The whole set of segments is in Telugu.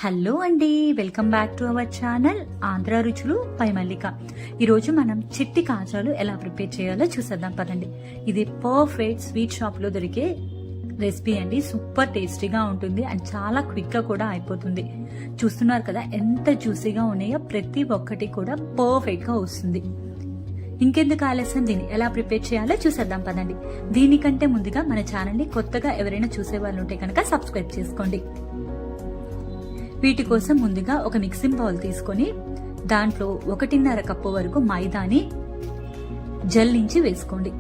హలో అండి, welcome back to our channel Andhra రుచులు పై మల్లిక. ఈరోజు మనం చిట్టి కాజాలు ఎలా ప్రిపేర్ చేయాలో చూసేద్దాం పదండి. ఇది పర్ఫెక్ట్ స్వీట్ షాప్ లో దొరికే రెసిపీ అండి. సూపర్ టేస్టీగా ఉంటుంది అండ్ చాలా క్విక్ గా కూడా అయిపోతుంది. చూస్తున్నారు కదా ఎంత జ్యూసీగా ఉన్నాయో, ప్రతి ఒక్కటి కూడా పర్ఫెక్ట్ గా వస్తుంది. ఇంకెందుకు ఆలస్యం, దీన్ని ఎలా ప్రిపేర్ చేయాలో చూసేద్దాం పదండి. దీనికంటే ముందుగా మన ఛానల్ ని కొత్తగా ఎవరైనా చూసే వాళ్ళు ఉంటే కనుక సబ్స్క్రైబ్ చేసుకోండి. వీటి కోసం ముందుగా ఒక మిక్సింగ్ బౌల్ తీసుకొని దాంట్లో 1.5 కప్పు వరకు మైదాని జల్లించి వేసుకోండి.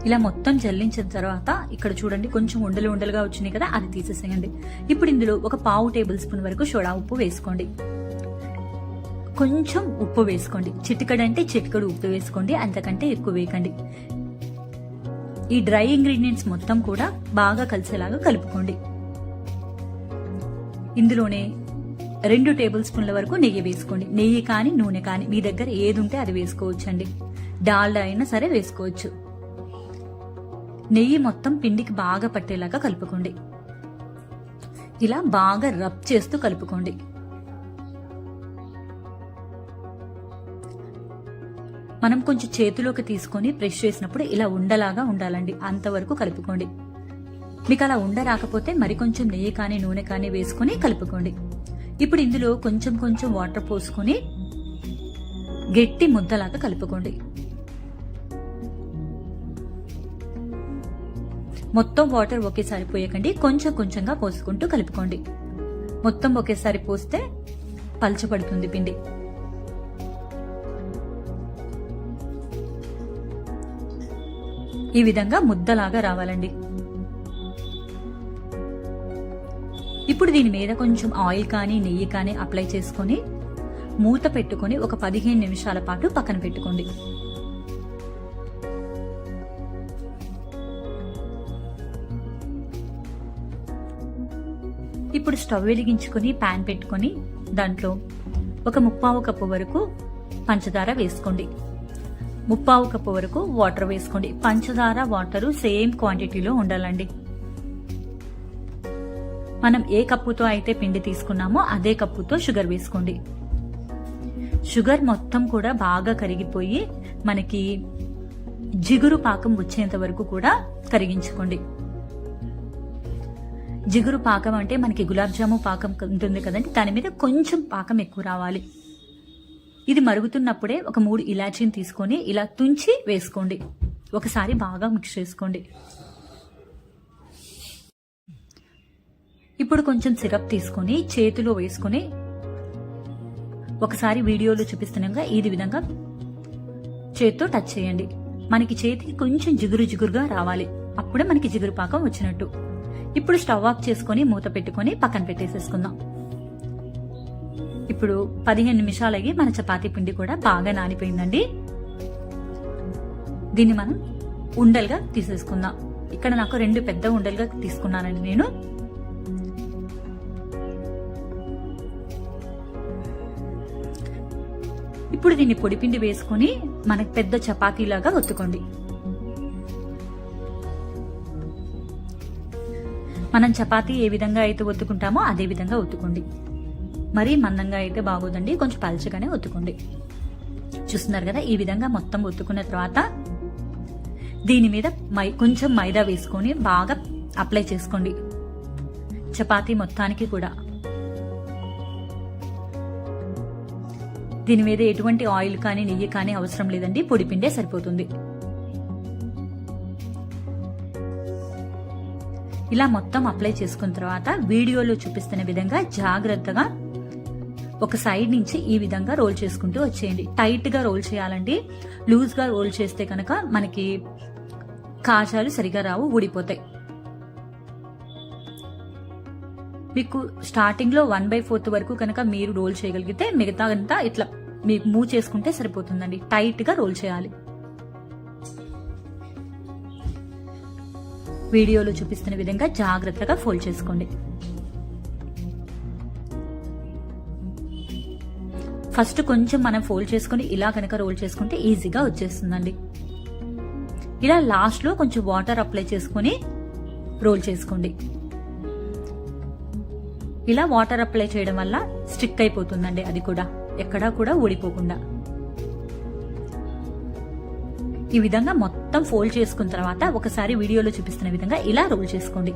ఇలా మొత్తం జల్లించిన తర్వాత ఇక్కడ చూడండి కొంచెం ఉండలు ఉండలుగా వచ్చినాయి కదా, అది తీసేసేయండి. ఇప్పుడు ఇందులో ఒక 1/2 టేబుల్ స్పూన్ వరకు సోడా ఉప్పు వేసుకోండి. కొంచెం ఉప్పు వేసుకోండి, చిటికడు అంటే చిటికడు ఉప్పు వేసుకోండి, అంతకంటే ఎక్కువ వేయకండి. ఈ డ్రై ఇంగ్రీడియంట్స్ మొత్తం కూడా బాగా కలిసేలాగా కలుపుకోండి. ఇందులోనే 2 టేబుల్ స్పూన్ల వరకు నెయ్యి వేసుకోండి. నెయ్యి కానీ నూనె కానీ మీ దగ్గర ఏది ఉంటే అది వేసుకోవచ్చండి. డాల్డా అయినా సరే వేసుకోవచ్చు. నెయ్యి మొత్తం పిండికి బాగా పట్టేలాగా కలుపుకోండి. ఇలా బాగా రబ్ చేస్తూ కలుపుకోండి. మనం కొంచెం చేతిలోకి తీసుకొని ప్రెస్ చేసినప్పుడు ఇలా ఉండలాగా ఉండాలండి, అంతవరకు కలుపుకోండి. మీకు అలా ఉండ రాకపోతే మరికొంచెం నెయ్యి కానీ నూనె కానీ వేసుకుని కలుపుకోండి. ఇప్పుడు ఇందులో కొంచెం కొంచెం వాటర్ పోసుకొని గట్టి ముద్దలాగా కలుపుకోండి. మొత్తం వాటర్ ఒకేసారి పోయకండి, కొంచెం కొంచెంగా పోసుకుంటూ కలుపుకోండి. మొత్తం ఒకేసారి పోస్తే పల్చబడుతుంది పిండి. ఈ విధంగా ముద్దలాగా రావాలండి. ఇప్పుడు దీని మీద కొంచెం ఆయిల్ కానీ నెయ్యి కానీ అప్లై చేసుకొని మూత పెట్టుకొని ఒక 15 నిమిషాల పాటు పక్కన పెట్టుకోండి. ఇప్పుడు స్టవ్ వెలిగించుకుని ప్యాన్ పెట్టుకుని దాంట్లో ఒక 3/4 కప్పు వరకు పంచదార వేసుకోండి. 3/4 కప్పు వరకు వాటర్ వేసుకోండి. పంచదార వాటర్ సేమ్ క్వాంటిటీలో ఉండాలండి. మనం ఏ కప్పుతో అయితే పిండి తీసుకున్నామో అదే కప్పుతో షుగర్ వేసుకోండి. షుగర్ మొత్తం కూడా బాగా కరిగిపోయి మనకి జిగురు పాకం వచ్చేంత వరకు కూడా కరిగించుకోండి. జిగురు పాకం అంటే మనకి గులాబ్ జాము పాకం ఉంటుంది కదండి, దాని మీద కొంచెం పాకం ఎక్కువ రావాలి. ఇది మరుగుతున్నప్పుడే ఒక 3 ఇలాచీని తీసుకొని ఇలా తుంచి వేసుకోండి. ఒకసారి బాగా మిక్స్ చేసుకోండి. ఇప్పుడు కొంచెం సిరప్ తీసుకొని చేతిలో వేసుకొని ఒకసారి వీడియోలో చూపిస్తున్నాగా ఈ విధంగా చేతితో టచ్ చేయండి. మనకి చేతికి కొంచెం జిగురుగా రావాలి, అప్పుడే మనకి జిగురు పాకం వచ్చినట్టు. ఇప్పుడు స్టవ్ ఆఫ్ చేసుకుని మూత పెట్టుకుని పక్కన పెట్టేసేసుకుందాం. ఇప్పుడు 15 నిమిషాలకి మన చపాతీ పిండి కూడా బాగా నానిపోయిందండి. దీన్ని మనం ఉండలుగా తీసేసుకుందాం. ఇక్కడ నాకు 2 పెద్ద ఉండలుగా తీసుకున్నానండి నేను. ఇప్పుడు దీన్ని పొడిపిండి వేసుకుని మనకు పెద్ద చపాతీలాగా ఒత్తుకోండి. మనం చపాతీ ఏ విధంగా అయితే ఒత్తుకుంటామో అదే విధంగా ఒత్తుకోండి. మరీ మందంగా అయితే బాగోదండి, కొంచెం పల్చగానే ఒత్తుకోండి. చూస్తున్నారు కదా, ఈ విధంగా మొత్తం ఒత్తుకున్న తర్వాత దీని మీద కొంచెం మైదా వేసుకొని బాగా అప్లై చేసుకోండి చపాతీ మొత్తానికి కూడా. దీని మీద ఎటువంటి ఆయిల్ కానీ నెయ్యి కానీ అవసరం లేదండి, పొడిపిండే సరిపోతుంది. ఇలా మొత్తం అప్లై చేసుకున్న తర్వాత వీడియోలో చూపిస్తున్న విధంగా జాగ్రత్తగా ఒక సైడ్ నుంచి ఈ విధంగా రోల్ చేసుకుంటూ వచ్చేయండి. టైట్ గా రోల్ చేయాలండి, లూజ్ గా రోల్ చేస్తే కనుక మనకి కాజాలు సరిగా రావు, ఊడిపోతాయి. మీకు స్టార్టింగ్ లో 1/4 వరకు కనుక మీరు రోల్ చేయగలిగితే మిగతా అంతా ఇట్లా మీకు మూవ్ చేసుకుంటే సరిపోతుందండి. టైట్ గా రోల్ చేయాలి. వీడియోలో చూపిస్తున్న విధంగా జాగ్రత్తగా ఫోల్డ్ చేసుకోండి. ఫస్ట్ కొంచెం మనం ఫోల్డ్ చేసుకుని ఇలా కనుక రోల్ చేసుకుంటే ఈజీగా వచ్చేస్తుందండి. ఇలా లాస్ట్ లో కొంచెం వాటర్ అప్లై చేసుకుని రోల్ చేసుకోండి. ఇలా వాటర్ అప్లై చేయడం వల్ల స్టిక్ అయిపోతుందండి, అది కూడా ఎక్కడా కూడా ఊడిపోకుండా. ఈ విధంగా మొత్తం ఫోల్డ్ చేసుకున్న తర్వాత ఒకసారి వీడియోలో చూపిస్తున్న విధంగా ఇలా రోల్ చేసుకోండి.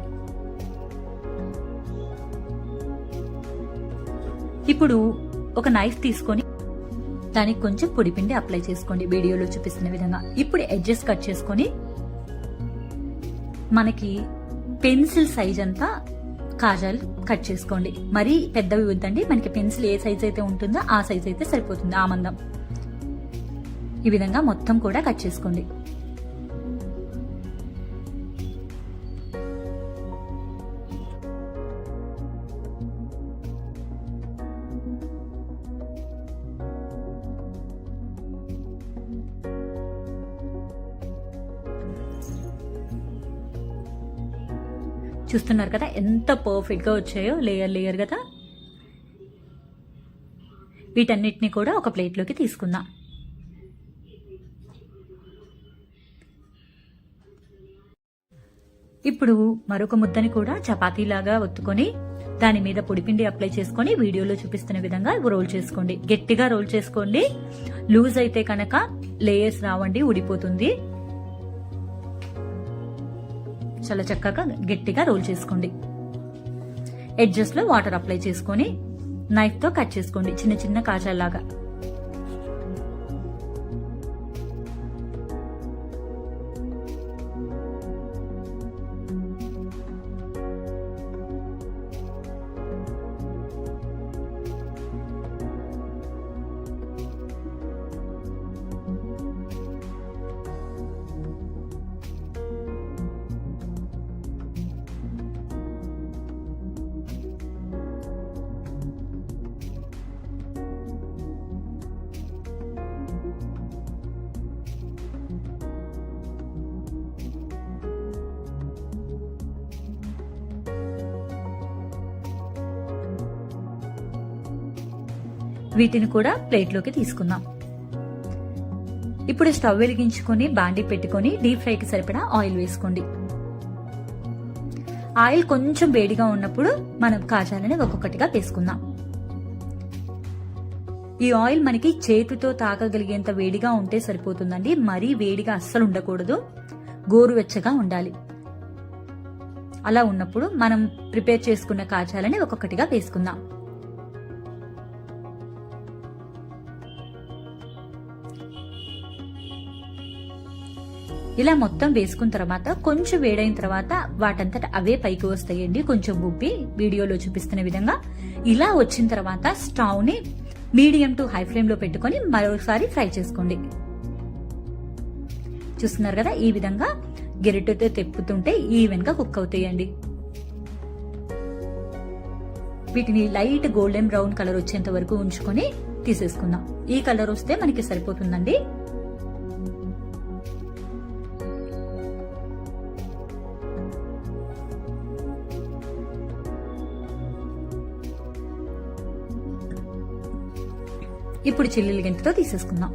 ఇప్పుడు ఒక నైఫ్ తీసుకొని దానికి కొంచెం పొడిపిండి అప్లై చేసుకోండి వీడియోలో చూపిస్తున్న విధంగా. ఇప్పుడు ఎడ్జెస్ కట్ చేసుకొని మనకి పెన్సిల్ సైజ్ అంతా కాజాలు కట్ చేసుకోండి. మరీ పెద్దవి వద్దండి, మనకి పెన్సిల్ ఏ సైజ్ అయితే ఉంటుందో ఆ సైజ్ అయితే సరిపోతుంది, ఆ మందం. ఈ విధంగా మొత్తం కూడా కట్ చేసుకోండి. చూస్తున్నారు కదా ఎంత పర్ఫెక్ట్ గా వచ్చాయో, లేయర్ లేయర్ కదా. వీటన్నిటిని కూడా ఒక ప్లేట్లోకి తీసుకుందాం. ఇప్పుడు మరొక ముద్దని కూడా చపాతీలాగా ఒత్తుకొని దాని మీద పొడిపిండి అప్లై చేసుకొని వీడియోలో చూపిస్తున్న విధంగా రోల్ చేసుకోండి. గట్టిగా రోల్ చేసుకోండి, లూజ్ అయితే కనుక లేయర్స్ రావండి, ఊడిపోతుంది. చాలా చక్కగా గట్టిగా రోల్ చేసుకోండి. ఎడ్జెస్ లో వాటర్ అప్లై చేసుకొని నైఫ్ తో కట్ చేసుకోండి చిన్న చిన్న కాజాల్లాగా. వీటిని కూడా ప్లేట్లోకి తీసుకుందాం. ఇప్పుడు స్టవ్ వెలిగించుకొని బాండీ పెట్టుకొని డీప్ ఫ్రైకి సరిపడా ఆయిల్ వేసుకోండి. ఆయిల్ కొంచెం వేడిగా ఉన్నప్పుడు మనం కాజాలని ఒక్కొక్కటిగా వేసుకుందాం. ఈ ఆయిల్ మనకి చేతితో తాకగలిగేంత వేడిగా ఉంటే సరిపోతుందండి, మరీ వేడిగా అస్సలు ఉండకూడదు, గోరువెచ్చగా ఉండాలి. అలా ఉన్నప్పుడు మనం ప్రిపేర్ చేసుకున్న కాజాలని ఒక్కొక్కటిగా వేసుకుందాం. ఇలా మొత్తం వేసుకున్న తర్వాత కొంచెం వేడైన తర్వాత వాటంతట అవే పైకి వస్తాయండి, కొంచెం ఉబ్బి వీడియోలో చూపిస్తున్న విధంగా. ఇలా వచ్చిన తర్వాత స్టవ్ ని మీడియం టు హై ఫ్లేమ్ లో పెట్టుకొని మరోసారి ఫ్రై చేసుకోండి. చూస్తున్నారు కదా, ఈ విధంగా గెరిటతో తెప్పుతుంటే ఈవెన్ గా కుక్ అవుతాయండి. వీటిని లైట్ గోల్డెన్ బ్రౌన్ కలర్ వచ్చేంత వరకు ఉంచుకొని తీసేసుకుందాం. ఈ కలర్ వస్తే మనకి సరిపోతుందండి. ఇప్పుడు చిల్లుల గంటతో తీసేసుకుందాం.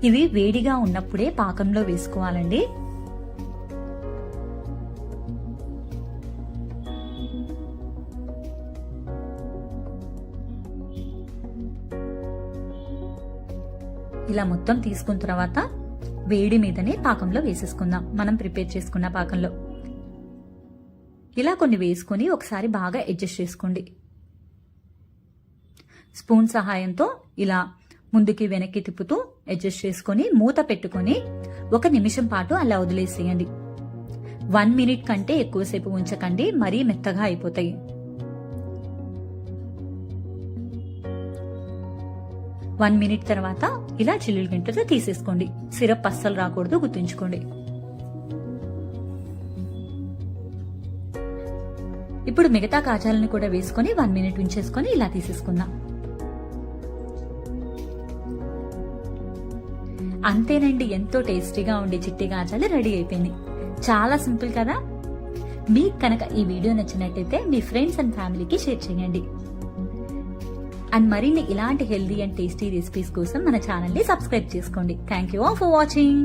ఇవి వేడిగా ఉన్నప్పుడే పాకంలో వేసుకోవాలండి. ఇలా మొత్తం తీసుకున్న తర్వాత వేడి మీదనే పాకంలో వేసేసుకుందాం, మనం ప్రిపేర్ చేసుకున్న పాకంలో. ఇలా కొన్ని వేసుకొని ఒకసారి బాగా అడ్జస్ట్ చేసుకోండి. స్పూన్ సహాయంతో ఇలా ముందుకి వెనక్కి తిప్పుతూ అడ్జస్ట్ చేసుకొని మూత పెట్టుకొని 1 నిమిషం పాటు అలా వదిలేసేయండి. 1 మినిట్ కంటే ఎక్కువసేపు ఉంచకండి, మరీ మెత్తగా అయిపోతాయి. 1 మినిట్ తర్వాత ఇలా చిల్లుల గంటతో తీసేసుకోండి. సిరప్ అస్సలు రాకూడదు, గుర్తుంచుకోండి. ఇప్పుడు మిగతా కాజాలను కూడా వేసుకొని 1 మినిట్ ఉంచేసుకొని ఇలా తీసేసుకుందాం. అంతేనండి, ఎంతో టేస్టీగా ఉండే చిట్టి కాజాలు రెడీ అయిపోయింది. చాలా సింపుల్ కదా. మీకు కనుక ఈ వీడియో నచ్చినట్టయితే మీ ఫ్రెండ్స్ అండ్ ఫ్యామిలీకి షేర్ చేయండి. అండ్ మరిన్ని ఇలాంటి హెల్దీ అండ్ టేస్టీ రెసిపీస్ కోసం మన ఛానల్ ని సబ్స్క్రైబ్ చేసుకోండి. Thank you all for watching.